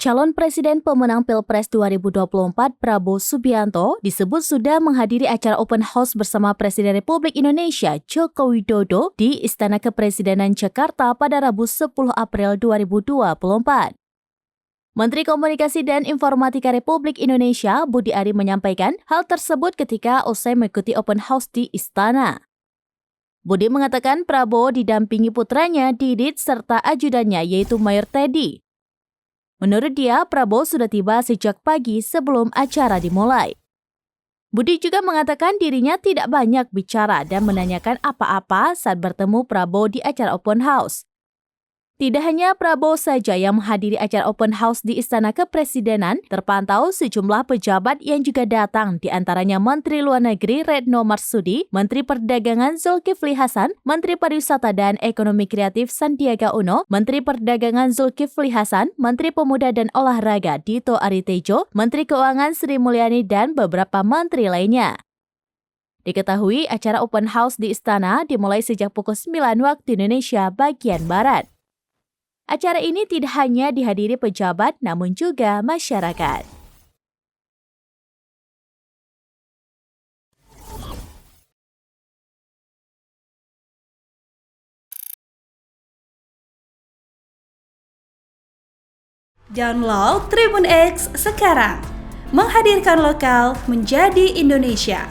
Calon Presiden pemenang Pilpres 2024 Prabowo Subianto disebut sudah menghadiri acara open house bersama Presiden Republik Indonesia Joko Widodo di Istana Kepresidenan Jakarta pada Rabu 10 April 2024. Menteri Komunikasi dan Informatika Republik Indonesia Budi Ari menyampaikan hal tersebut ketika usai mengikuti open house di Istana. Budi mengatakan Prabowo didampingi putranya Didit serta ajudannya yaitu Mayor Teddy. Menurut dia, Prabowo sudah tiba sejak pagi sebelum acara dimulai. Budi juga mengatakan dirinya tidak banyak bicara dan menanyakan apa-apa saat bertemu Prabowo di acara open house. Tidak hanya Prabowo saja yang menghadiri acara open house di Istana Kepresidenan, terpantau sejumlah pejabat yang juga datang, di antaranya Menteri Luar Negeri Retno Marsudi, Menteri Perdagangan Zulkifli Hasan, Menteri Pariwisata dan Ekonomi Kreatif Sandiaga Uno, Menteri Perdagangan Zulkifli Hasan, Menteri Pemuda dan Olahraga Dito Aritejo, Menteri Keuangan Sri Mulyani dan beberapa menteri lainnya. Diketahui acara open house di Istana dimulai sejak pukul 9 waktu Indonesia bagian Barat. Acara ini tidak hanya dihadiri pejabat, namun juga masyarakat. Download Tribun X sekarang, menghadirkan lokal menjadi Indonesia.